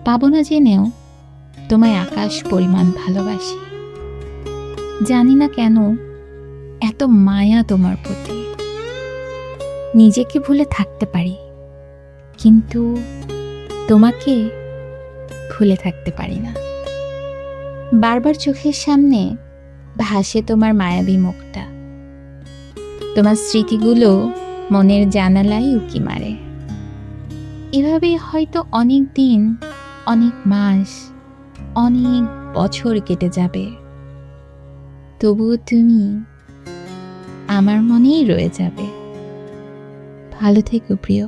পাবো না জেনেও তোমায় আকাশ পরিমাণ ভালোবাসি। জানি না কেন এত মায়া তোমার প্রতি। নিজেকে ভুলে থাকতে পারি, কিন্তু তোমাকে ভুলে থাকতে পারি না। বারবার চোখের সামনে ভাসে তোমার মায়াবী মুখটা। তোমার স্মৃতিগুলো মনের জানালায় উকি মারে। এভাবেই হয়তো অনেক দিন, অনেক মাস, অনেক বছর কেটে যাবে, তবুও তুমি আমার মনেই রয়ে যাবে। ভালো থেকো প্রিয়।